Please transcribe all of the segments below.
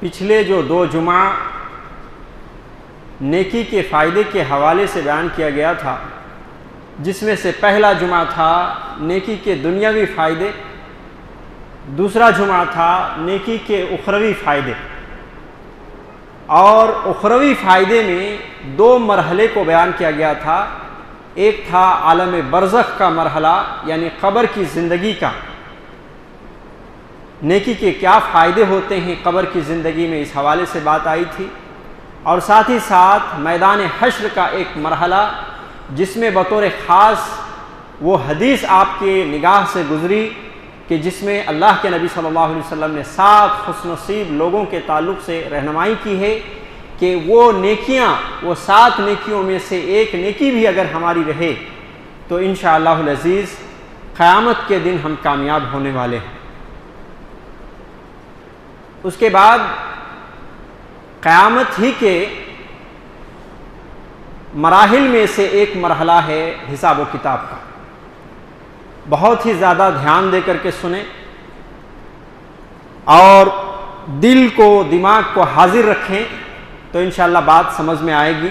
پچھلے جو 2 جمعہ نیکی کے فائدے کے حوالے سے بیان کیا گیا تھا، جس میں سے پہلا جمعہ تھا نیکی کے دنیاوی فائدے، دوسرا جمعہ تھا نیکی کے اخروی فائدے، اور اخروی فائدے میں 2 مرحلے کو بیان کیا گیا تھا۔ ایک تھا عالم برزخ کا مرحلہ، یعنی قبر کی زندگی کا، نیکی کے کیا فائدے ہوتے ہیں قبر کی زندگی میں، اس حوالے سے بات آئی تھی، اور ساتھ ہی ساتھ میدان حشر کا ایک مرحلہ جس میں بطور خاص وہ حدیث آپ کے نگاہ سے گزری کہ جس میں اللہ کے نبی صلی اللہ علیہ وسلم نے 7 خوش نصیب لوگوں کے تعلق سے رہنمائی کی ہے کہ وہ نیکیاں، وہ 7 نیکیوں میں سے ایک نیکی بھی اگر ہماری رہے تو انشاءاللہ العزیز قیامت کے دن ہم کامیاب ہونے والے ہیں۔ اس کے بعد قیامت ہی کے مراحل میں سے ایک مرحلہ ہے حساب و کتاب کا۔ بہت ہی زیادہ دھیان دے کر کے سنیں اور دل کو، دماغ کو حاضر رکھیں تو انشاءاللہ بات سمجھ میں آئے گی۔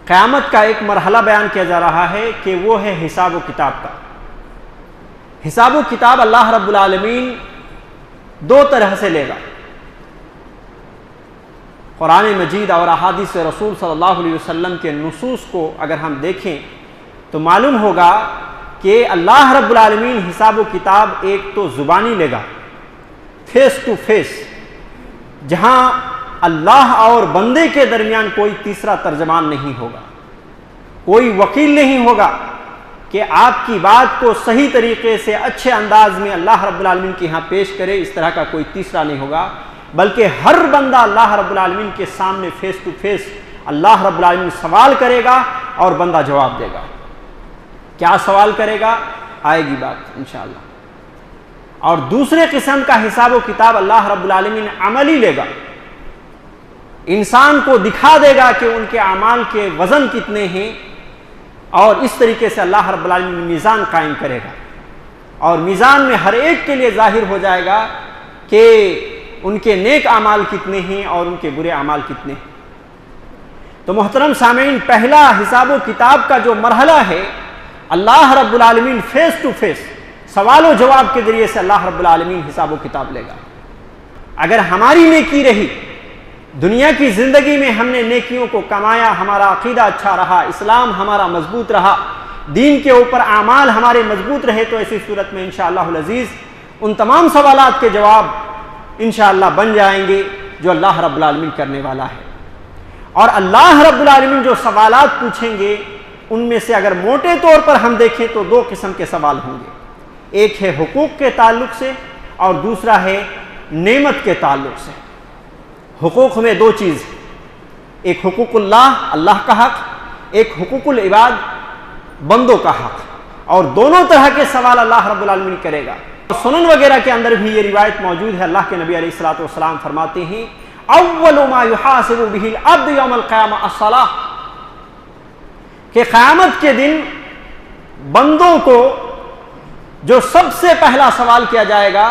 قیامت کا ایک مرحلہ بیان کیا جا رہا ہے کہ وہ ہے حساب و کتاب کا۔ حساب و کتاب اللہ رب العالمین 2 طرح سے لے گا۔ قرآن مجید اور احادیث رسول صلی اللہ علیہ وسلم کے نصوص کو اگر ہم دیکھیں تو معلوم ہوگا کہ اللہ رب العالمین حساب و کتاب ایک تو زبانی لے گا، فیس ٹو فیس، جہاں اللہ اور بندے کے درمیان کوئی تیسرا ترجمان نہیں ہوگا، کوئی وکیل نہیں ہوگا کہ آپ کی بات کو صحیح طریقے سے اچھے انداز میں اللہ رب العالمین کے ہاں پیش کرے، اس طرح کا کوئی تیسرا نہیں ہوگا، بلکہ ہر بندہ اللہ رب العالمین کے سامنے فیس ٹو فیس اللہ رب العالمین سوال کرے گا اور بندہ جواب دے گا۔ کیا سوال کرے گا آئے گی بات انشاءاللہ۔ اور دوسرے قسم کا حساب و کتاب اللہ رب العالمین عملی لے گا، انسان کو دکھا دے گا کہ ان کے اعمال کے وزن کتنے ہیں، اور اس طریقے سے اللہ رب العالمین میزان قائم کرے گا، اور میزان میں ہر ایک کے لیے ظاہر ہو جائے گا کہ ان کے نیک اعمال کتنے ہیں اور ان کے برے اعمال کتنے ہیں۔ تو محترم سامعین، پہلا حساب و کتاب کا جو مرحلہ ہے، اللہ رب العالمین فیس ٹو فیس سوال و جواب کے ذریعے سے اللہ رب العالمین حساب و کتاب لے گا۔ اگر ہماری نیکی رہی، دنیا کی زندگی میں ہم نے نیکیوں کو کمایا، ہمارا عقیدہ اچھا رہا، اسلام ہمارا مضبوط رہا، دین کے اوپر اعمال ہمارے مضبوط رہے، تو ایسی صورت میں انشاءاللہ العزیز ان تمام سوالات کے جواب انشاءاللہ بن جائیں گے جو اللہ رب العالمین کرنے والا ہے۔ اور اللہ رب العالمین جو سوالات پوچھیں گے ان میں سے اگر موٹے طور پر ہم دیکھیں تو 2 قسم کے سوال ہوں گے، ایک ہے حقوق کے تعلق سے اور دوسرا ہے نعمت کے تعلق سے۔ حقوق میں 2 چیز، ایک حقوق اللہ، اللہ کا حق، ایک حقوق العباد، بندوں کا حق، اور دونوں طرح کے سوال اللہ رب العالمین کرے گا۔ سنن وغیرہ کے اندر بھی یہ روایت موجود ہے، اللہ کے نبی علیہ الصلوۃ والسلام فرماتے ہیں اول ما یحاسب به العبد یوم القیامہ الصلاۃ، کہ قیامت کے دن بندوں کو جو سب سے پہلا سوال کیا جائے گا،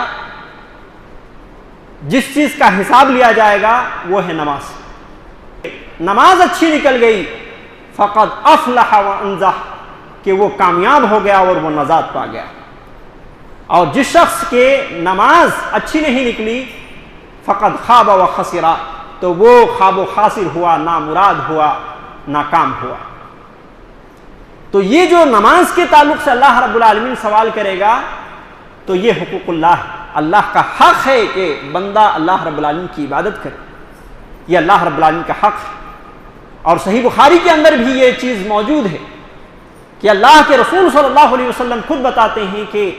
جس چیز کا حساب لیا جائے گا وہ ہے نماز۔ نماز اچھی نکل گئی فقد افلح وانجح، کہ وہ کامیاب ہو گیا اور وہ نجات پا گیا، اور جس شخص کے نماز اچھی نہیں نکلی فقد خاب و خسرا، تو وہ خواب و خاسر ہوا، نامراد ہوا، ناکام ہوا۔ تو یہ جو نماز کے تعلق سے اللہ رب العالمین سوال کرے گا تو یہ حقوق اللہ، اللہ کا حق ہے کہ بندہ اللہ رب العالمین کی عبادت کرے، یہ اللہ رب العالمین کا حق ہے۔ اور صحیح بخاری کے اندر بھی یہ چیز موجود ہے کہ اللہ کے رسول صلی اللہ علیہ وسلم خود بتاتے ہیں کہ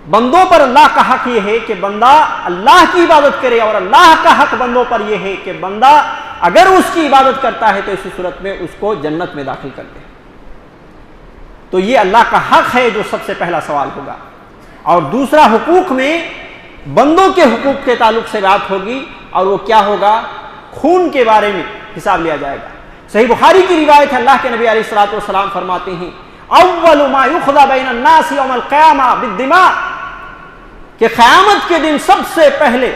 بندوں پر اللہ کا حق یہ ہے کہ بندہ اللہ کی عبادت کرے، اور اللہ کا حق بندوں پر یہ ہے کہ بندہ اگر اس کی عبادت کرتا ہے تو اسی صورت میں اس کو جنت میں داخل کر دے۔ تو یہ اللہ کا حق ہے جو سب سے پہلا سوال ہوگا۔ اور دوسرا حقوق میں بندوں کے حقوق کے تعلق سے بات ہوگی، اور وہ کیا ہوگا؟ خون کے بارے میں حساب لیا جائے گا۔ صحیح بخاری کی روایت ہے، اللہ کے نبی علیہ الصلوۃ والسلام فرماتے ہیں اول ما یقضى بین الناس یوم القیامہ بالدماء، کہ قیامت کے دن سب سے پہلے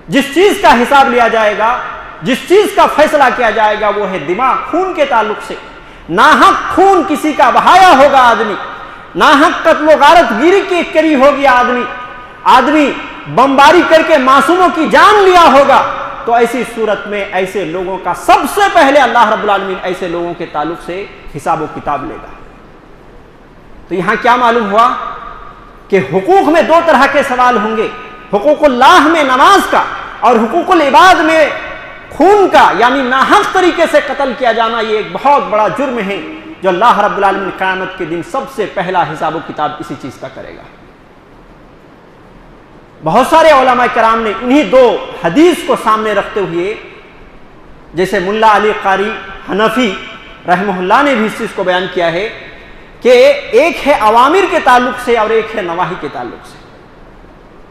جس چیز کا حساب لیا جائے گا، جس چیز کا فیصلہ کیا جائے گا وہ ہے دماغ، خون کے تعلق سے۔ ناحق خون کسی کا بہایا ہوگا آدمی، ناحق قتل و غارت گیری کی کری ہوگی آدمی بمباری کر کے معصوموں کی جان لیا ہوگا، تو ایسی صورت میں ایسے لوگوں کا سب سے پہلے اللہ رب العالمین ایسے لوگوں کے تعلق سے حساب و کتاب لے گا۔ تو یہاں کیا معلوم ہوا کہ حقوق میں دو طرح کے سوال ہوں گے، حقوق اللہ میں نماز کا، اور حقوق العباد میں خون کا، یعنی ناحق طریقے سے قتل کیا جانا۔ یہ ایک بہت بڑا جرم ہے جو اللہ رب العالمین قیامت کے دن سب سے پہلا حساب و کتاب اسی چیز کا کرے گا۔ بہت سارے علماء کرام نے انہی دو حدیث کو سامنے رکھتے ہوئے، جیسے ملا علی قاری حنفی رحمہ اللہ نے بھی اس چیز کو بیان کیا ہے کہ ایک ہے اوامر کے تعلق سے اور ایک ہے نواہی کے تعلق سے۔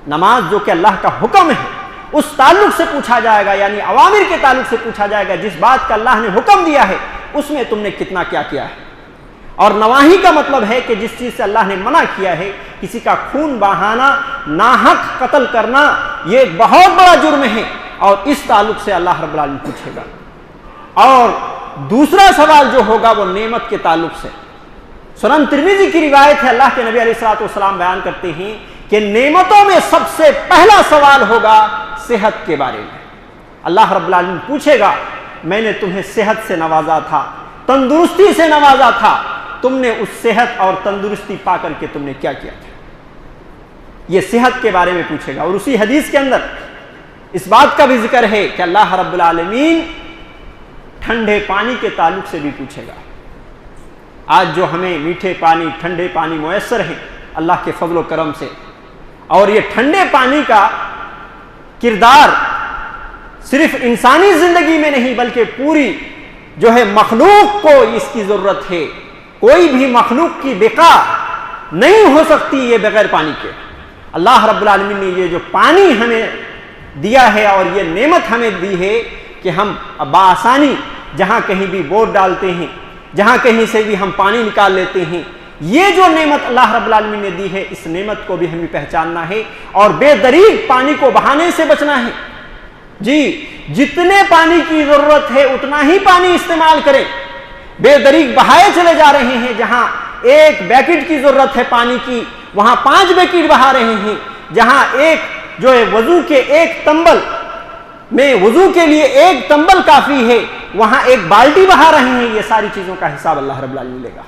نماز جو کہ اللہ کا حکم ہے اس تعلق سے پوچھا جائے گا، یعنی اوامر کے تعلق سے پوچھا جائے گا، جس بات کا اللہ نے حکم دیا ہے اس میں تم نے کتنا کیا کیا ہے۔ اور نواہی کا مطلب ہے کہ جس چیز سے اللہ نے منع کیا ہے، کسی کا خون بہانا، ناحق قتل کرنا، یہ ایک بہت بڑا جرم ہے، اور اس تعلق سے اللہ رب العالمین پوچھے گا۔ اور دوسرا سوال جو ہوگا وہ نعمت کے تعلق سے۔ سنن ترمذی کی روایت ہے، اللہ کے نبی علیہ الصلوۃ والسلام بیان کرتے ہیں کہ نعمتوں میں سب سے پہلا سوال ہوگا صحت کے بارے میں۔ اللہ رب العالمین پوچھے گا، میں نے تمہیں صحت سے نوازا تھا، تندرستی سے نوازا تھا، تم نے اس صحت اور تندرستی پا کر کے تم نے کیا کیا تھا؟ یہ صحت کے بارے میں پوچھے گا۔ اور اسی حدیث کے اندر اس بات کا بھی ذکر ہے کہ اللہ رب العالمین ٹھنڈے پانی کے تعلق سے بھی پوچھے گا۔ آج جو ہمیں میٹھے پانی، ٹھنڈے پانی میسر ہیں اللہ کے فضل و کرم سے، اور یہ ٹھنڈے پانی کا کردار صرف انسانی زندگی میں نہیں بلکہ پوری جو ہے مخلوق کو اس کی ضرورت ہے۔ کوئی بھی مخلوق کی بقا نہیں ہو سکتی یہ بغیر پانی کے۔ اللہ رب العالمین نے یہ جو پانی ہمیں دیا ہے اور یہ نعمت ہمیں دی ہے کہ ہم بآسانی جہاں کہیں بھی بوٹ ڈالتے ہیں، جہاں کہیں سے بھی ہم پانی نکال لیتے ہیں، یہ جو نعمت اللہ رب العالمین نے دی ہے اس نعمت کو بھی ہمیں پہچاننا ہے اور بے دریغ پانی کو بہانے سے بچنا ہے۔ جی جتنے پانی کی ضرورت ہے اتنا ہی پانی استعمال کریں، بے دریغ بہائے چلے جا رہے ہیں۔ جہاں ایک بیکٹ کی ضرورت ہے پانی کی وہاں 5 بیکٹ بہا رہے ہیں، جہاں ایک جو ہے وضو کے ایک تمبل میں وضو کے لیے ایک تمبل کافی ہے وہاں ایک بالٹی بہا رہے ہیں۔ یہ ساری چیزوں کا حساب اللہ رب العالمین لے گا۔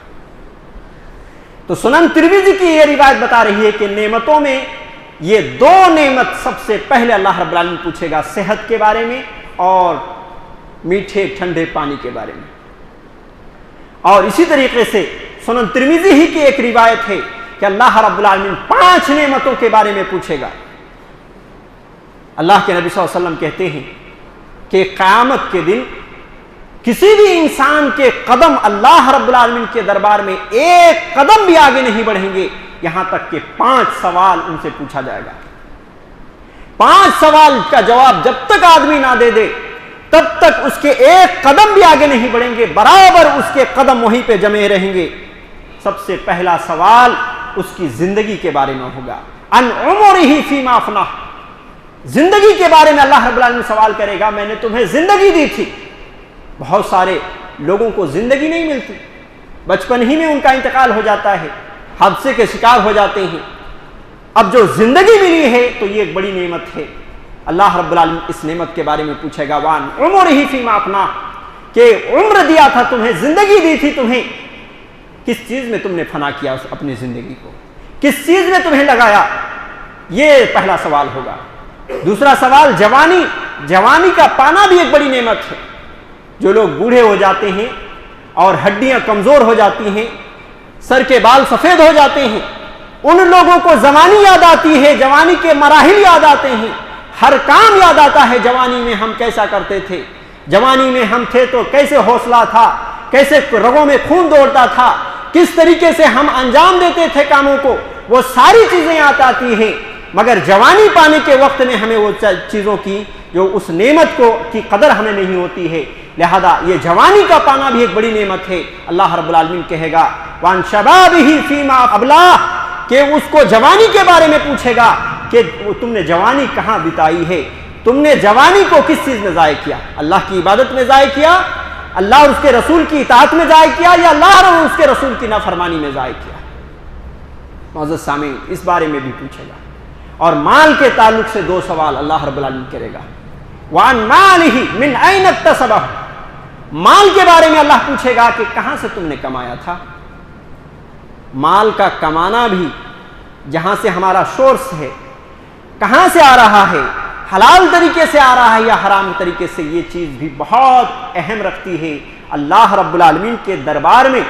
تو سنن ترمذی کی یہ روایت بتا رہی ہے کہ نعمتوں میں یہ دو نعمت سب سے پہلے اللہ رب العالمین پوچھے گا، صحت کے بارے میں اور میٹھے ٹھنڈے پانی کے بارے میں۔ اور اسی طریقے سے سنن ترمذی ہی کی ایک روایت ہے کہ اللہ رب العالمین 5 نعمتوں کے بارے میں پوچھے گا۔ اللہ کے نبی صلی اللہ علیہ وسلم کہتے ہیں کہ قیامت کے دن کسی بھی انسان کے قدم اللہ رب العالمین کے دربار میں ایک قدم بھی آگے نہیں بڑھیں گے یہاں تک کہ 5 سوال ان سے پوچھا جائے گا۔ 5 سوال کا جواب جب تک آدمی نہ دے دے تب تک اس کے ایک قدم بھی آگے نہیں بڑھیں گے، برابر اس کے قدم وہیں پہ جمے رہیں گے۔ سب سے پہلا سوال اس کی زندگی کے بارے میں ہوگا، ان عمرہ فیما افنیٰ، زندگی کے بارے میں اللہ رب العالمین سوال کرے گا، میں نے تمہیں زندگی دی تھی۔ بہت سارے لوگوں کو زندگی نہیں ملتی، بچپن ہی میں ان کا انتقال ہو جاتا ہے، حادثے کے شکار ہو جاتے ہیں۔ اب جو زندگی ملی ہے تو یہ ایک بڑی نعمت ہے۔ اللہ رب العالمین اس نعمت کے بارے میں پوچھے گا، وان عمرہ فیما افنیٰ، کہ عمر دیا تھا تمہیں، زندگی دی تھی تمہیں، کس چیز میں تم نے فنا کیا اس اپنی زندگی کو، کس چیز میں تمہیں لگایا؟ یہ پہلا سوال ہوگا۔ دوسرا سوال جوانی، جوانی کا پانا بھی ایک بڑی نعمت ہے۔ جو لوگ بوڑھے ہو جاتے ہیں اور ہڈیاں کمزور ہو جاتی ہیں، سر کے بال سفید ہو جاتے ہیں، ان لوگوں کو جوانی یاد آتی ہے، جوانی کے مراحل یاد آتے ہیں، ہر کام یاد آتا ہے۔ جوانی میں ہم کیسا کرتے تھے، جوانی میں ہم تھے تو کیسے حوصلہ تھا، کیسے رگوں میں خون دوڑتا تھا، کس طریقے سے ہم انجام دیتے تھے کاموں کو، وہ ساری چیزیں یاد آتی ہیں۔ مگر جوانی پانے کے وقت میں ہمیں وہ چیزوں کی جو اس نعمت کو کی قدر ہمیں نہیں ہوتی ہے، لہذا یہ جوانی کا پانا بھی ایک بڑی نعمت ہے۔ اللہ رب العالمین کہے گا وان شبابہ فیما ابلاہ، کہ اس کو جوانی کے بارے میں پوچھے گا کہ تم نے جوانی کہاں بتائی ہے، تم نے جوانی کو کس چیز میں ضائع کیا؟ اللہ کی عبادت میں ضائع کیا، اللہ اور اس کے رسول کی اطاعت میں ضائع کیا، یا اللہ اور اس کے رسول کی نافرمانی میں ضائع کیا؟ معزز سامعین، اس بارے میں بھی پوچھے گا۔ اور مال کے تعلق سے 2 سوال اللہ رب العالمین کرے گا۔ وَعَنْ مَالِهِ مِنْ أَيْنَ اكْتَسَبَهُ، مال کے بارے میں اللہ پوچھے گا کہ کہاں سے تم نے کمایا تھا۔ مال کا کمانا بھی جہاں سے ہمارا سورس ہے، کہاں سے آ رہا ہے، حلال طریقے سے آ رہا ہے یا حرام طریقے سے، یہ چیز بھی بہت اہم رکھتی ہے اللہ رب العالمین کے دربار میں۔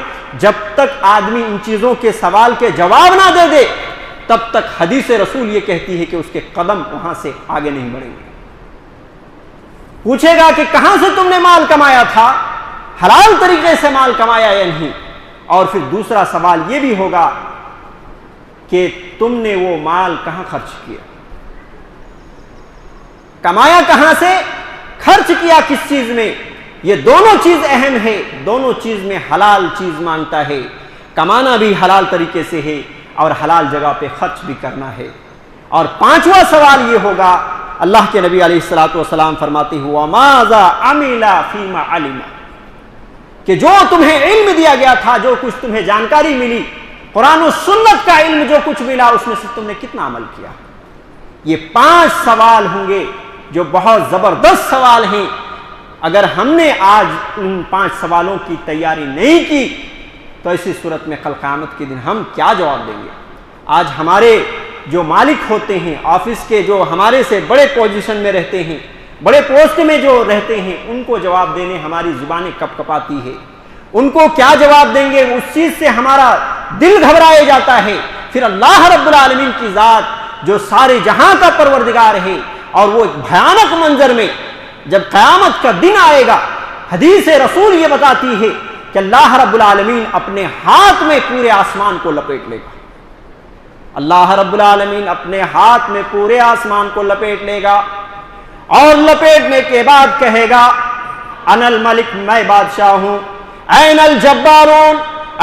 جب تک آدمی ان چیزوں کے سوال کے جواب نہ دے دے تب تک حدیث رسول یہ کہتی ہے کہ اس کے قدم وہاں سے آگے نہیں بڑھیں گے۔ پوچھے گا کہ کہاں سے تم نے مال کمایا تھا، حلال طریقے سے مال کمایا یا نہیں، اور پھر دوسرا سوال یہ بھی ہوگا کہ تم نے وہ مال کہاں خرچ کیا، کمایا کہاں سے، خرچ کیا کس چیز میں۔ یہ دونوں چیز اہم ہے، دونوں چیز میں حلال چیز مانگتا ہے، کمانا بھی حلال طریقے سے ہے اور حلال جگہ پہ خرچ بھی کرنا ہے۔ اور 5واں سوال یہ ہوگا، اللہ کے نبی علیہ الصلوۃ والسلام فرماتے ہیں وَمَاذَا عَمِلَ فِيمَا عَلِمَ، کہ جو تمہیں علم دیا گیا تھا، جو کچھ تمہیں جانکاری ملی، قرآن و سنت کا علم جو کچھ ملا، اس میں سے تم نے کتنا عمل کیا۔ یہ 5 سوال ہوں گے جو بہت زبردست سوال ہیں۔ اگر ہم نے آج ان 5 سوالوں کی تیاری نہیں کی تو ایسی صورت میں کل قیامت کے دن ہم کیا جواب دیں گے؟ آج ہمارے جو مالک ہوتے ہیں آفس کے، جو ہمارے سے بڑے پوزیشن میں رہتے ہیں، بڑے پوسٹ میں جو رہتے ہیں، ان کو جواب دینے ہماری زبانیں کپ کپاتی ہے۔ ان کو کیا جواب دیں گے؟ اس چیز سے ہمارا دل گھبرائے جاتا ہے۔ پھر اللہ رب العالمین کی ذات جو سارے جہاں کا پروردگار ہے، اور وہ بھیانک منظر میں جب قیامت کا دن آئے گا، حدیث رسول یہ بتاتی ہے کہ اللہ رب العالمین اپنے ہاتھ میں پورے آسمان کو لپیٹ لے گا۔ اللہ رب العالمین اپنے ہاتھ میں پورے آسمان کو لپیٹ لے گا، اور لپیٹنے کے بعد کہے گا انا الملک، میں بادشاہ ہوں، این الجبارون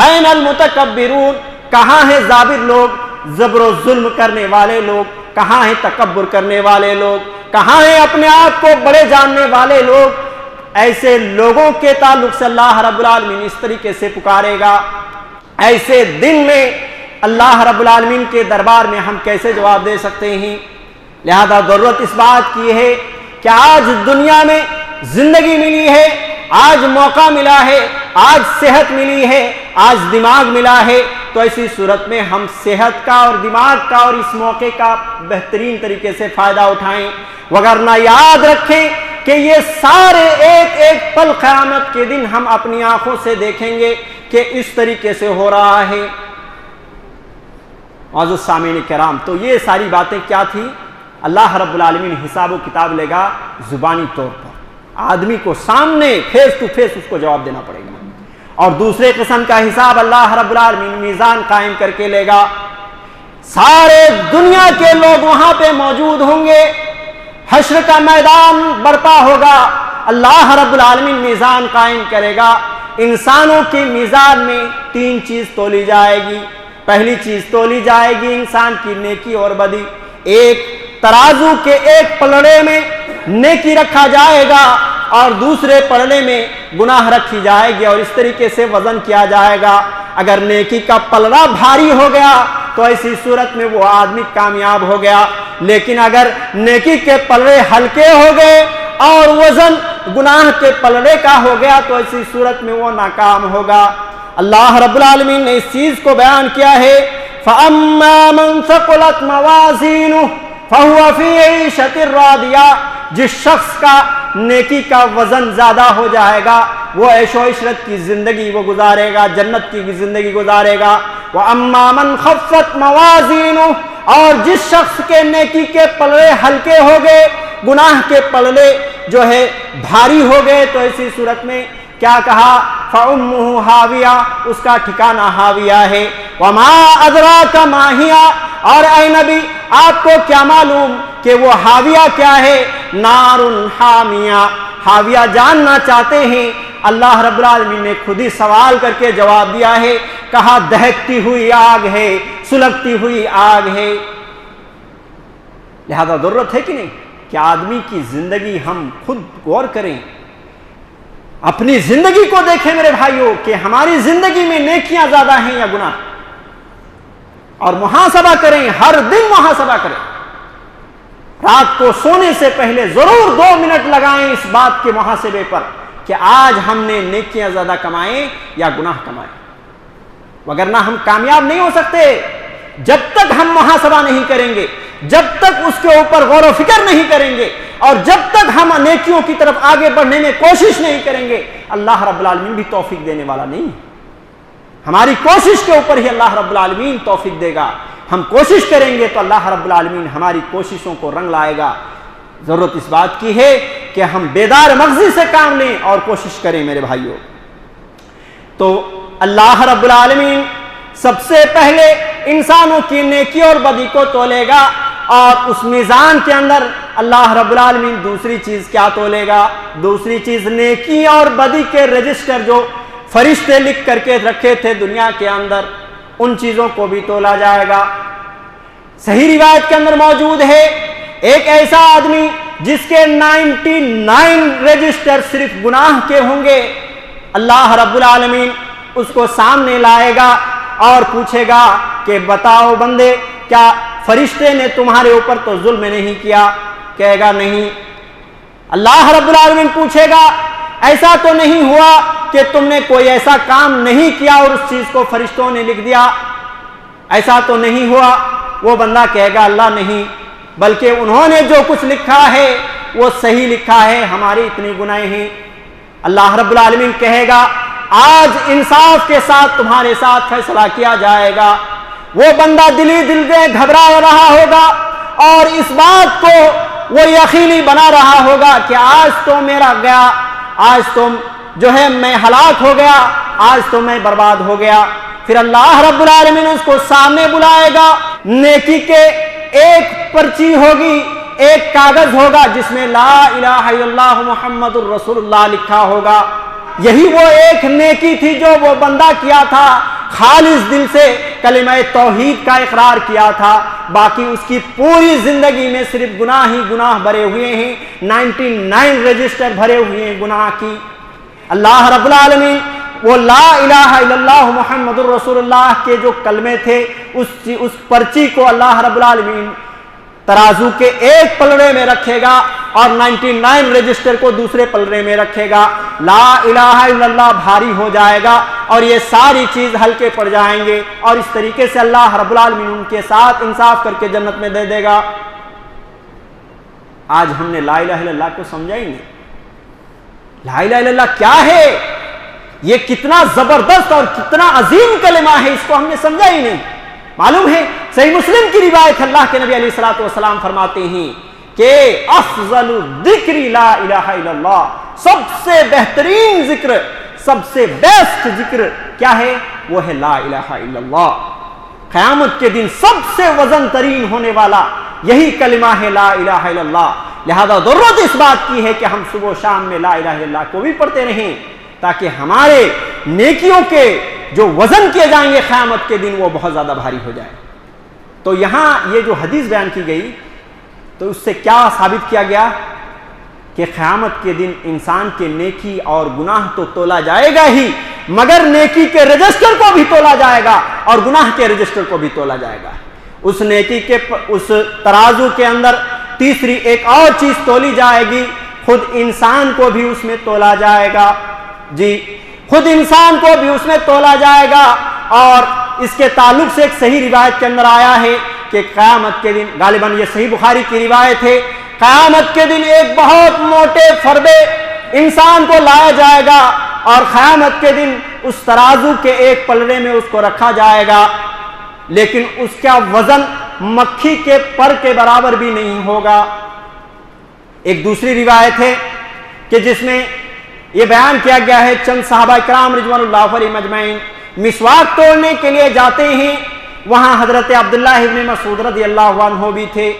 این المتکبرون، کہاں ہیں جابر لوگ، زبر و ظلم کرنے والے لوگ، کہاں ہیں تکبر کرنے والے لوگ، کہاں ہیں اپنے آپ کو بڑے جاننے والے لوگ۔ ایسے لوگوں کے تعلق سے اللہ رب العالمین اس طریقے سے پکارے گا۔ ایسے دن میں اللہ رب العالمین کے دربار میں ہم کیسے جواب دے سکتے ہیں؟ لہذا ضرورت اس بات کی ہے کہ آج دنیا میں زندگی ملی ہے، آج موقع ملا ہے، آج صحت ملی ہے، آج دماغ ملا ہے، تو ایسی صورت میں ہم صحت کا اور دماغ کا اور اس موقع کا بہترین طریقے سے فائدہ اٹھائیں، وگرنہ یاد رکھیں کہ یہ سارے ایک ایک پل قیامت کے دن ہم اپنی آنکھوں سے دیکھیں گے کہ اس طریقے سے ہو رہا ہے۔ معزز سامعین کرام، تو یہ ساری باتیں کیا تھی؟ اللہ رب العالمین حساب و کتاب لے گا زبانی طور پر، آدمی کو سامنے فیس ٹو فیس اس کو جواب دینا پڑے گا، اور دوسرے قسم کا حساب اللہ رب العالمین میزان قائم کر کے لے گا۔ سارے دنیا کے لوگ وہاں پہ موجود ہوں گے، حشر کا میدان برپا ہوگا، اللہ رب العالمین میزان قائم کرے گا۔ انسانوں کے میزان میں 3 چیز تولی جائے گی۔ پہلی چیز تولی جائے گی انسان کی نیکی اور بدی، ایک ترازو کے ایک پلڑے میں نیکی رکھا جائے گا اور دوسرے پلڑے میں گناہ رکھی جائے گی، اور اس طریقے سے وزن کیا جائے گا۔ اگر نیکی کا پلڑا بھاری ہو گیا تو ایسی صورت میں وہ آدمی کامیاب ہو گیا، لیکن اگر نیکی کے پلڑے ہلکے ہو گئے اور وزن گناہ کے پلڑے کا ہو گیا تو ایسی صورت میں وہ ناکام ہوگا۔ اللہ رب العالمین نے اس چیز کو بیان کیا ہے، فَأَمَّا مَنْ ثَقُلَتْ مَوَازِينُهُ فَهُوَ فِي عِيشَةٍ رَاضِيَةٍ، جس شخص کا نیکی کا وزن زیادہ ہو جائے گا وہ عیش و عشرت کی زندگی وہ گزارے گا، جنت کی زندگی گزارے گا۔ وَأَمَّا مَنْ خَفَّتْ مَوَازِينُهُ، اور جس شخص کے نیکی کے پلڑے ہلکے ہو گئے، گناہ کے پلڑے جو ہے بھاری ہو گئے، تو ایسی صورت میں کیا کہا؟ فَأُمُّهُ حَاوِيَةٌ، اس کا ٹھکانہ حاویہ ہے۔ وَمَا أَدْرَاكَ مَا هِيَ، اور اے نبی آپ کو کیا معلوم کہ وہ حاویہ کیا ہے؟ نَارٌ حَامِيَةٌ، حاویہ جاننا چاہتے ہیں؟ اللہ رب العالمین نے خود ہی سوال کر کے جواب دیا ہے، کہا دہکتی ہوئی آگ ہے، سلگتی ہوئی آگ ہے۔ لہذا ضرورت ہے کہ نہیں کہ آدمی کی زندگی ہم خود غور کریں، اپنی زندگی کو دیکھیں میرے بھائیوں کہ ہماری زندگی میں نیکیاں زیادہ ہیں یا گناہ، اور محاسبہ کریں، ہر دن محاسبہ کریں۔ رات کو سونے سے پہلے ضرور 2 منٹ لگائیں اس بات کے محاسبے پر کہ آج ہم نے نیکیاں زیادہ کمائیں یا گناہ کمائیں، وگرنہ ہم کامیاب نہیں ہو سکتے جب تک ہم محاسبہ نہیں کریں گے، جب تک اس کے اوپر غور و فکر نہیں کریں گے، اور جب تک ہم نیکیوں کی طرف آگے بڑھنے میں کوشش نہیں کریں گے، اللہ رب العالمین بھی توفیق دینے والا نہیں ہے۔ ہماری کوشش کے اوپر ہی اللہ رب العالمین توفیق دے گا۔ ہم کوشش کریں گے تو اللہ رب العالمین ہماری کوششوں کو رنگ لائے گا۔ ضرورت اس بات کی ہے کہ ہم بیدار مغزی سے کام لیں اور کوشش کریں میرے بھائیوں۔ تو اللہ رب العالمین سب سے پہلے انسانوں کی نیکی اور بدی کو تولے گا، اور اس میزان کے اندر اللہ رب العالمین دوسری چیز کیا تولے گا؟ دوسری چیز نیکی اور بدی کے رجسٹر جو فرشتے لکھ کر کے رکھے تھے دنیا کے اندر، ان چیزوں کو بھی تولا جائے گا۔ صحیح روایت کے اندر موجود ہے ایک ایسا آدمی جس کے 99 رجسٹر صرف گناہ کے ہوں گے، اللہ رب العالمین اس کو سامنے لائے گا اور پوچھے گا کہ بتاؤ بندے، کیا فرشتے نے تمہارے اوپر تو ظلم نہیں کیا؟ کہے گا نہیں۔ اللہ رب العالمین پوچھے گا ایسا تو نہیں ہوا کہ تم نے کوئی ایسا کام نہیں کیا اور اس چیز کو فرشتوں نے لکھ دیا؟ ایسا تو نہیں ہوا۔ وہ بندہ کہے گا اللہ نہیں، بلکہ انہوں نے جو کچھ لکھا ہے وہ صحیح لکھا ہے، ہماری اتنی گناہیں ہیں۔ اللہ رب العالمین کہے گا آج انصاف کے ساتھ تمہارے ساتھ فیصلہ کیا جائے گا۔ وہ بندہ دلی دل میں گھبرا رہا ہوگا اور اس بات کو وہ یقینی بنا رہا ہوگا کہ آج تو میرا گیا، آج تو جو ہے میں ہلاک ہو گیا، آج تو میں برباد ہو گیا۔ پھر اللہ رب العالمین اس کو سامنے بلائے گا، نیکی کے ایک پرچی ہوگی، ایک کاغذ ہوگا جس میں لا الہ الا اللہ محمد الرسول اللہ لکھا ہوگا۔ یہی وہ ایک نیکی تھی جو وہ بندہ کیا تھا، خالص دل سے کلمہ توحید کا اقرار کیا تھا، باقی اس کی پوری زندگی میں صرف گناہ ہی گناہ بھرے ہوئے ہیں، 99 رجسٹر بھرے ہوئے ہیں گناہ کی۔ اللہ رب العالمین وہ لا الہ الا اللہ محمد الرسول اللہ کے جو کلمے تھے اس پرچی کو اللہ رب العالمین ترازو کے ایک پلڑے میں رکھے گا اور 99 رجسٹر کو دوسرے پلڑے میں رکھے گا۔ لا الہ الا اللہ بھاری ہو جائے گا اور یہ ساری چیز ہلکے پڑ جائیں گے، اور اس طریقے سے اللہ رب العالمین ان کے ساتھ انصاف کر کے جنت میں دے دے گا۔ آج ہم نے لا الہ الا اللہ کو سمجھا ہی نہیں۔ لا الہ الا اللہ کیا ہے؟ یہ کتنا زبردست اور کتنا عظیم کلمہ ہے، اس کو ہم نے سمجھا ہی نہیں۔ معلوم ہے صحیح مسلم کی روایت اللہ کے نبی علیہ الصلوۃ والسلام فرماتے ہیں کہ افضل الذکر لا الہ الا اللہ، سب سے بہترین ذکر، سب سے بیسٹ ذکر کیا ہے؟ وہ ہے لا الہ الا اللہ۔ قیامت کے دن سب سے وزن ترین ہونے والا یہی کلمہ ہے لا الہ الا اللہ۔ لہذا ضرورت اس بات کی ہے کہ ہم صبح و شام میں لا الہ الا اللہ کو بھی پڑھتے رہیں، تاکہ ہمارے نیکیوں کے جو وزن کیے جائیں گے قیامت کے دن وہ بہت زیادہ بھاری ہو جائے۔ تو یہاں یہ جو حدیث بیان کی گئی تو اس سے کیا ثابت کیا گیا کہ قیامت کے دن انسان کے نیکی اور گناہ تو تولا جائے گا ہی، مگر نیکی کے رجسٹر کو بھی تولا جائے گا اور گناہ کے رجسٹر کو بھی تولا جائے گا۔ اس نیکی کے اس ترازو کے اندر تیسری ایک اور چیز تولی جائے گی، خود انسان کو بھی اس میں تولا جائے گا۔ جی، خود انسان کو بھی اس میں تولا جائے گا۔ اور اس کے تعلق سے ایک صحیح روایت کے اندر آیا ہے کہ قیامت کے دن، غالباً یہ صحیح بخاری کی روایت ہے، قیامت کے دن ایک بہت موٹے فربے انسان کو لایا جائے گا اور قیامت کے دن اس ترازو کے ایک پلڑے میں اس کو رکھا جائے گا، لیکن اس کا وزن مکھی کے پر کے برابر بھی نہیں ہوگا۔ ایک دوسری روایت ہے کہ جس میں یہ بیان کیا گیا ہے چند صحابہ کرام رضوان اللہ علیہم اجمعین مسواک توڑنے کے لیے جاتے ہیں، وہاں حضرت عبداللہ ابن مسعود رضی اللہ عنہ بھی تھے۔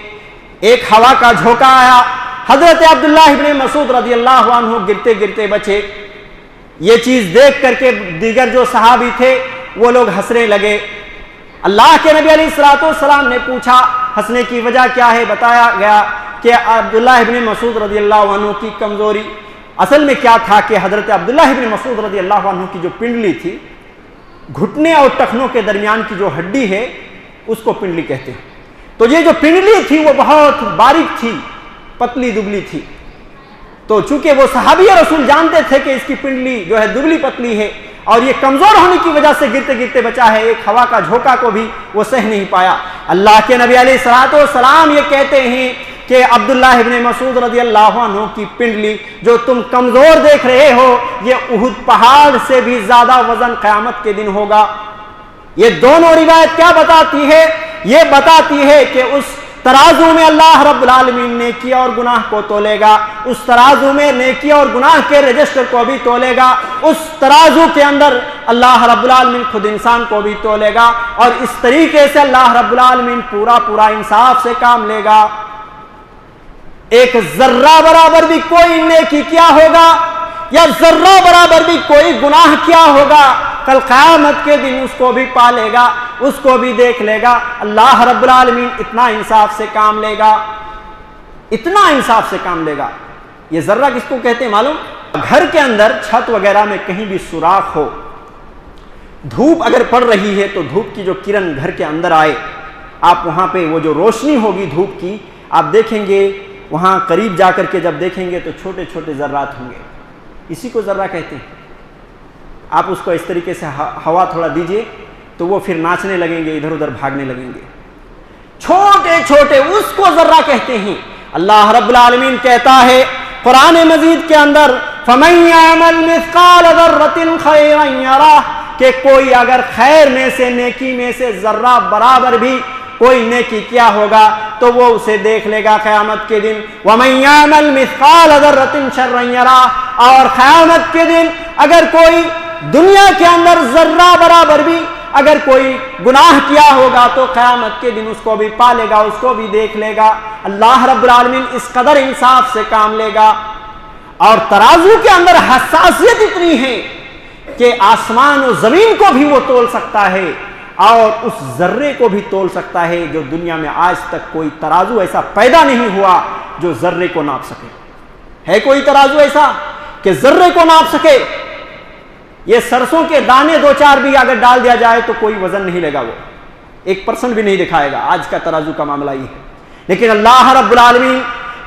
ایک ہوا کا جھونکا آیا، حضرت عبداللہ ابن مسعود رضی اللہ عنہ گرتے گرتے بچے۔ یہ چیز دیکھ کر کے دیگر جو صحابی تھے وہ لوگ ہنسنے لگے۔ اللہ کے نبی علیہ الصلوۃ والسلام نے پوچھا ہنسنے کی وجہ کیا ہے؟ بتایا گیا کہ عبداللہ ابن مسعود رضی اللہ عنہ کی کمزوری، اصل میں کیا تھا کہ حضرت عبداللہ ابن مسعود رضی اللہ عنہ کی جو پنڈلی تھی، گھٹنے اور ٹخنوں کے درمیان کی جو ہڈی ہے اس کو پنڈلی کہتے ہیں. تو یہ جو پنڈلی تھی وہ بہت باریک تھی، پتلی دبلی تھی. تو چونکہ وہ صحابی رسول جانتے تھے کہ اس کی پنڈلی جو ہے دبلی پتلی ہے اور یہ کمزور ہونے کی وجہ سے گرتے گرتے بچا ہے، ایک ہوا کا جھونکا کو بھی وہ سہ نہیں پایا. اللہ کے نبی علیہ الصلوۃ والسلام یہ کہتے ہیں کہ عبداللہ ابن مسعود رضی اللہ عنہ کی پنڈلی جو تم کمزور دیکھ رہے ہو، یہ احد پہاڑ سے بھی زیادہ وزن قیامت کے دن ہوگا. یہ دونوں روایت کیا بتاتی ہے؟ یہ بتاتی ہے کہ اس ترازو میں اللہ رب العالمین نیکی اور گناہ کو تولے گا، اس ترازو میں نیکی اور گناہ کے رجسٹر کو بھی تولے گا، اس ترازو کے اندر اللہ رب العالمین خود انسان کو بھی تولے گا، اور اس طریقے سے اللہ رب العالمین پورا انصاف سے کام لے گا. ایک ذرہ برابر بھی کوئی نیکی کیا ہوگا یا ذرہ برابر بھی کوئی گناہ کیا ہوگا، کل قیامت کے دن اس کو بھی پالے گا، اس کو بھی دیکھ لے گا. اللہ رب العالمین اتنا انصاف سے کام لے گا، اتنا انصاف سے کام لے گا. یہ ذرہ کس کو کہتے ہیں معلوم؟ گھر کے اندر چھت وغیرہ میں کہیں بھی سوراخ ہو، دھوپ اگر پڑ رہی ہے تو دھوپ کی جو کرن گھر کے اندر آئے، آپ وہاں پہ وہ جو روشنی ہوگی دھوپ کی، آپ دیکھیں گے وہاں قریب جا کر کے جب دیکھیں گے تو چھوٹے چھوٹے ذرات ہوں گے. اسی کو ذرہ کہتے ہیں. آپ اس کو اس طریقے سے ہوا تھوڑا دیجئے تو وہ پھر ناچنے لگیں گے، ادھر ادھر بھاگنے لگیں گے. چھوٹے چھوٹے اس کو ذرہ کہتے ہیں. اللہ رب العالمین کہتا ہے قرآن مجید کے اندر فَمَن يَعْمَلْ مِثْقَالَ ذَرَّةٍ خَيْرًا يَرَهُ، کہ کوئی اگر خیر میں سے، نیکی میں سے ذرہ برابر بھی کوئی نیکی کیا ہوگا تو وہ اسے دیکھ لے گا قیامت کے دن. وَمَن يَعْمَلْ مِثْقَالَ ذَرَّةٍ شَرًّا يَرَهُ، اور قیامت کے دن اگر کوئی دنیا کے اندر ذرہ برابر بھی اگر کوئی گناہ کیا ہوگا تو قیامت کے دن اس کو بھی پالے گا، اس کو بھی دیکھ لے گا. اللہ رب العالمین اس قدر انصاف سے کام لے گا. اور ترازو کے اندر حساسیت اتنی ہے کہ آسمان و زمین کو بھی وہ تول سکتا ہے اور اس ذرے کو بھی تول سکتا ہے. جو دنیا میں آج تک کوئی ترازو ایسا پیدا نہیں ہوا جو ذرے کو ناپ سکے. ہے کوئی ترازو ایسا کہ ذرے کو ناپ سکے؟ یہ سرسوں کے دانے دو چار بھی اگر ڈال دیا جائے تو کوئی وزن نہیں لے گا، وہ 1% بھی نہیں دکھائے گا. آج کا ترازو کا معاملہ یہ ہے. لیکن اللہ رب العالمین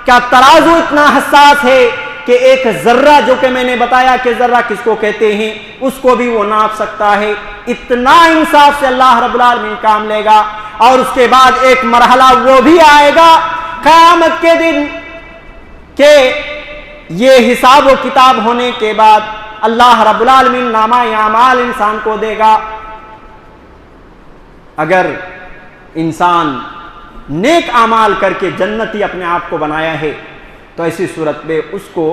کا ترازو اتنا حساس ہے کہ ایک ذرہ، جو کہ میں نے بتایا کہ ذرہ کس کو کہتے ہیں، اس کو بھی وہ ناپ سکتا ہے. اتنا انصاف سے اللہ رب العالمین کام لے گا. اور اس کے بعد ایک مرحلہ وہ بھی آئے گا قیامت کے دن کہ یہ حساب و کتاب ہونے کے بعد اللہ رب العالمین نامہ اعمال انسان کو دے گا. اگر انسان نیک اعمال کر کے جنتی اپنے آپ کو بنایا ہے تو ایسی صورت میں اس کو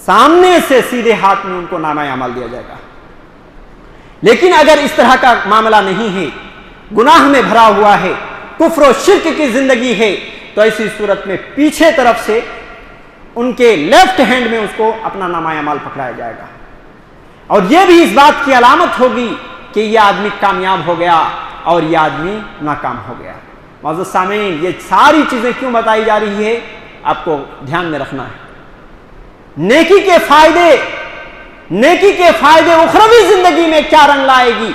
سامنے سے سیدھے ہاتھ میں ان کو نامہ اعمال دیا جائے گا. لیکن اگر اس طرح کا معاملہ نہیں ہے، گناہ میں بھرا ہوا ہے، کفر و شرک کی زندگی ہے، تو ایسی صورت میں پیچھے طرف سے ان کے لیفٹ ہینڈ میں اس کو اپنا نامہ اعمال پکڑایا جائے گا. اور یہ بھی اس بات کی علامت ہوگی کہ یہ آدمی کامیاب ہو گیا اور یہ آدمی ناکام ہو گیا. معزز سامعین، یہ ساری چیزیں کیوں بتائی جا رہی ہے آپ کو دھیان میں رکھنا ہے. نیکی کے فائدے اخروی زندگی میں کیا رنگ لائے گی،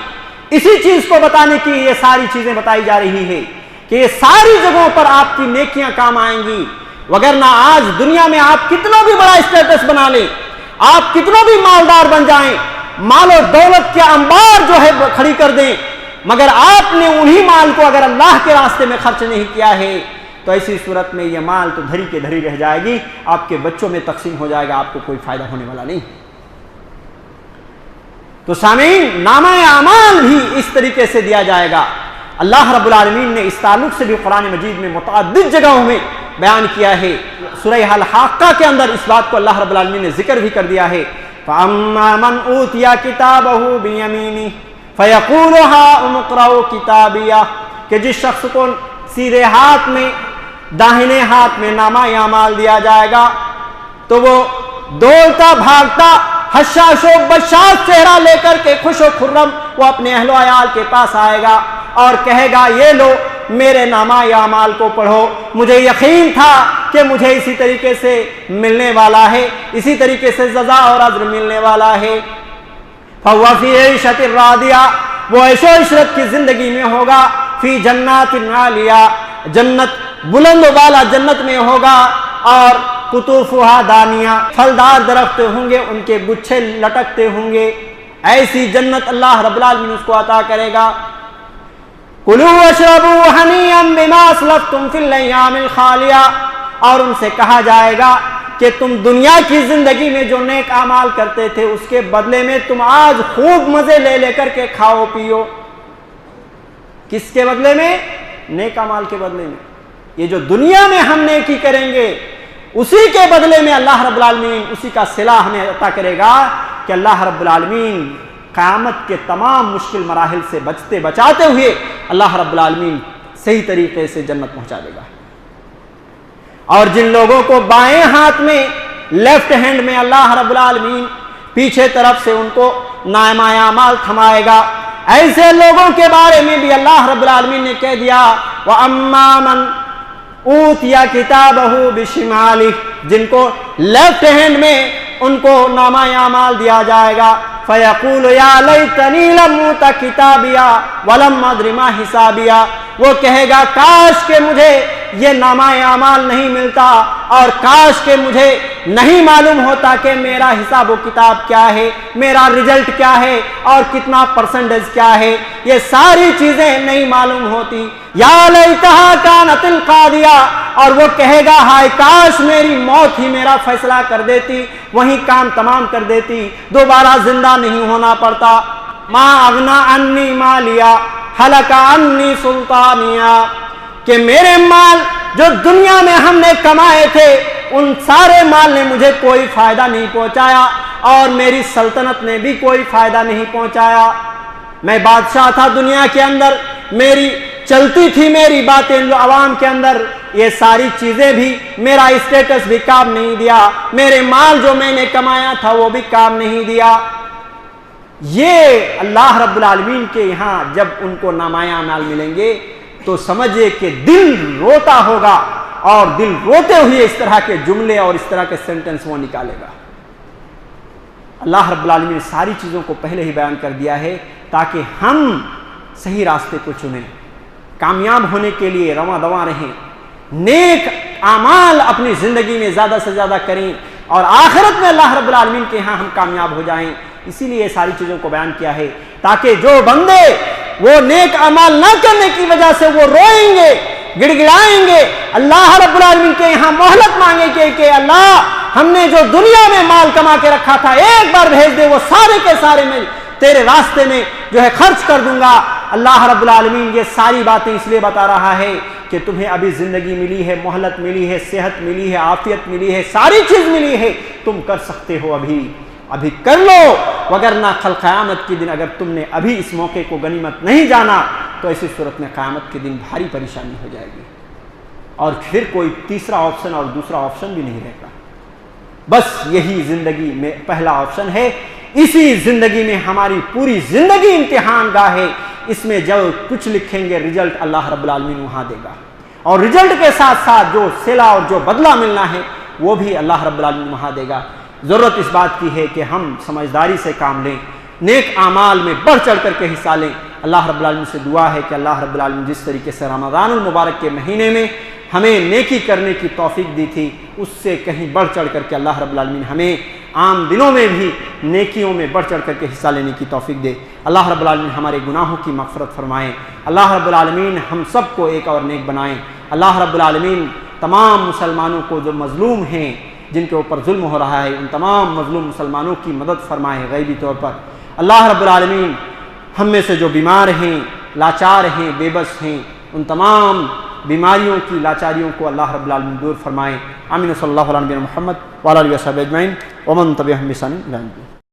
اسی چیز کو بتانے کی یہ ساری چیزیں بتائی جا رہی ہے کہ یہ ساری جگہوں پر آپ کی نیکیاں کام آئیں گی. وگرنہ آج دنیا میں آپ کتنا بھی بڑا اسٹیٹس بنا لیں، آپ کتنا بھی مالدار بن جائیں، مال و دولت کے انبار جو ہے کھڑی کر دیں، مگر آپ نے انہی مال کو اگر اللہ کے راستے میں خرچ نہیں کیا ہے تو ایسی صورت میں یہ مال تو دھری کے دھری رہ جائے گی، آپ کے بچوں میں تقسیم ہو جائے گا، آپ کو کوئی فائدہ ہونے والا نہیں. تو سامعین، نامہ اعمال بھی اس طریقے سے دیا جائے گا. اللہ رب العالمین نے اس تعلق سے بھی قرآن مجید میں متعدد جگہوں میں بیان کیا ہے. سورہ الحاقہ کے اندر اس بات کو اللہ رب العالمین نے ذکر بھی کر دیا ہے. فَأَمَّا مَنْ أُوتِيَ كِتَابَهُ بِيَمِينِهِ فَيَقُولُ هَاؤُمُ اقْرَءُوا كِتَابِيَهْ، کہ جس شخص کو سیدھے ہاتھ میں، داہنے ہاتھ میں نامہ اعمال دیا جائے گا تو وہ دوڑتا بھاگتا حشاش و بشاش چہرہ لے کر کے خوش و خرم وہ اپنے اہل و عیال کے پاس آئے گا اور کہے گا یہ لو میرے نامہ اعمال کو پڑھو، مجھے یقین تھا کہ مجھے اسی طریقے سے ملنے والا ہے، اسی طریقے سے جزا اور اجر ملنے والا ہے۔ فَهُوَ فِي عِيشَةٍ رَاضِيَةٍ، وہ عیش و عشرت کی زندگی میں ہوگا، فی جنات عالیہ، جنت بلند و بالا جنت میں ہوگا، اور قطوفہا دانیہ، پھلدار درخت ہوں گے، ان کے گچھے لٹکتے ہوں گے، ایسی جنت اللہ رب العالمین اس کو عطا کرے گا۔ کُلُوا وَاشْرَبُوا ہَنِیًّا بِمَا أَسْلَفْتُمْ فِی الْأَیَّامِ الْخَالِیَہ، اور ان سے کہا جائے گا کہ تم دنیا کی زندگی میں جو نیک اعمال کرتے تھے اس کے بدلے میں تم آج خوب مزے لے لے کر کے کھاؤ پیو۔ کس کے بدلے میں؟ نیک اعمال کے بدلے میں۔ یہ جو دنیا میں ہم نیکی کریں گے اسی کے بدلے میں اللہ رب العالمین اسی کا صلہ ہمیں عطا کرے گا کہ اللہ رب العالمین قیامت کے تمام مشکل مراحل سے بچتے بچاتے ہوئے اللہ رب العالمین صحیح طریقے سے جنت پہنچا دے گا۔ اور جن لوگوں کو بائیں ہاتھ میں، لیفٹ ہینڈ میں اللہ رب العالمین پیچھے طرف سے ان کو نامہ اعمال تھمائے گا، ایسے لوگوں کے بارے میں بھی اللہ رب العالمین نے کہہ دیا وَأَمَّا مَنْ اوتیا کتابہ بشمالہ، جن کو لیفٹ ہینڈ میں ان کو نامہ اعمال دیا جائے گا، فیقول یا لیتنی لم اوت کتابیا ولم ادر ما حسابیا، وہ کہے گا کاش کہ مجھے یہ نامہ اعمال نہیں ملتا، اور کاش کہ مجھے نہیں معلوم ہوتا کہ میرا حساب و کتاب کیا ہے، میرا رزلٹ کیا ہے اور کتنا پرسنٹیج کیا ہے، یہ ساری چیزیں نہیں معلوم ہوتی۔ یا لیتہا کانت القاضیہ، اور وہ کہے گا ہائے کاش میری موت ہی میرا فیصلہ کر دیتی، وہیں کام تمام کر دیتی، دوبارہ زندہ نہیں ہونا پڑتا۔ ما اغنا انی مالیا ہلک انی سلطانیہ، کہ میرے مال جو دنیا میں ہم نے کمائے تھے ان سارے مال نے مجھے کوئی فائدہ نہیں پہنچایا، اور میری سلطنت نے بھی کوئی فائدہ نہیں پہنچایا۔ میں بادشاہ تھا دنیا کے اندر، میری چلتی تھی میری باتیں عوام کے اندر، یہ ساری چیزیں بھی، میرا اسٹیٹس بھی کام نہیں دیا، میرے مال جو میں نے کمایا تھا وہ بھی کام نہیں دیا۔ یہ اللہ رب العالمین کے یہاں جب ان کو نامہ اعمال ملیں گے تو سمجھے کہ دل روتا ہوگا، اور دل روتے ہوئے اس طرح کے جملے اور اس طرح کے سینٹنس وہ نکالے گا۔ اللہ رب العالمین نے ساری چیزوں کو پہلے ہی بیان کر دیا ہے تاکہ ہم صحیح راستے کو چنیں، کامیاب ہونے کے لیے رواں دواں رہیں، نیک اعمال اپنی زندگی میں زیادہ سے زیادہ کریں، اور آخرت میں اللہ رب العالمین کے ہاں ہم کامیاب ہو جائیں۔ اسی لیے یہ ساری چیزوں کو بیان کیا ہے تاکہ جو بندے وہ نیک اعمال نہ کرنے کی وجہ سے وہ روئیں گے، گڑ گڑائیں گے، اللہ رب العالمین کے یہاں مہلت مانگیں گے کہ اللہ ہم نے جو دنیا میں مال کما کے رکھا تھا ایک بار بھیج دے، وہ سارے کے سارے میں تیرے راستے میں جو ہے خرچ کر دوں گا۔ اللہ رب العالمین یہ ساری باتیں اس لیے بتا رہا ہے کہ تمہیں ابھی زندگی ملی ہے، مہلت ملی ہے، صحت ملی ہے، عافیت ملی ہے، ساری چیز ملی ہے، تم کر سکتے ہو، ابھی کر لو، وگرنہ کل قیامت کے دن اگر تم نے ابھی اس موقع کو غنیمت نہیں جانا تو ایسی صورت میں قیامت کے دن بھاری پریشانی ہو جائے گی، اور پھر کوئی تیسرا آپشن اور دوسرا آپشن بھی نہیں رہے گا، بس یہی زندگی میں پہلا آپشن ہے۔ اسی زندگی میں ہماری پوری زندگی امتحان گاہ ہے، اس میں جو کچھ لکھیں گے رزلٹ اللہ رب العالمین وہاں دے گا، اور رزلٹ کے ساتھ ساتھ جو صلہ اور جو بدلہ ملنا ہے وہ بھی اللہ رب العالمین وہاں دے گا۔ ضرورت اس بات کی ہے کہ ہم سمجھداری سے کام لیں، نیک اعمال میں بڑھ چڑھ کر کے حصہ لیں۔ اللہ رب العالمین سے دعا ہے کہ اللہ رب العالمین جس طریقے سے رمضان المبارک کے مہینے میں ہمیں نیکی کرنے کی توفیق دی تھی، اس سے کہیں بڑھ چڑھ کر کے اللہ رب العالمین ہمیں عام دنوں میں بھی نیکیوں میں بڑھ چڑھ کر کے حصہ لینے کی توفیق دے۔ اللہ رب العالمین ہمارے گناہوں کی مغفرت فرمائیں، اللہ رب العالمین ہم سب کو ایک اور نیک بنائیں۔ اللہ رب العالمین تمام مسلمانوں کو جو مظلوم ہیں، جن کے اوپر ظلم ہو رہا ہے، ان تمام مظلوم مسلمانوں کی مدد فرمائیں غیبی طور پر۔ اللہ رب العالمین ہم میں سے جو بیمار ہیں، لاچار ہیں، بے بس ہیں، ان تمام بیماریوں کی، لاچاریوں کو اللہ رب العالمین دور فرمائیں۔ آمین صلی اللہ علیہ وسلم محمد وعلی آلہ وصحبہ اجمعین ومن تبعہم بإحسان إلی یوم الدین۔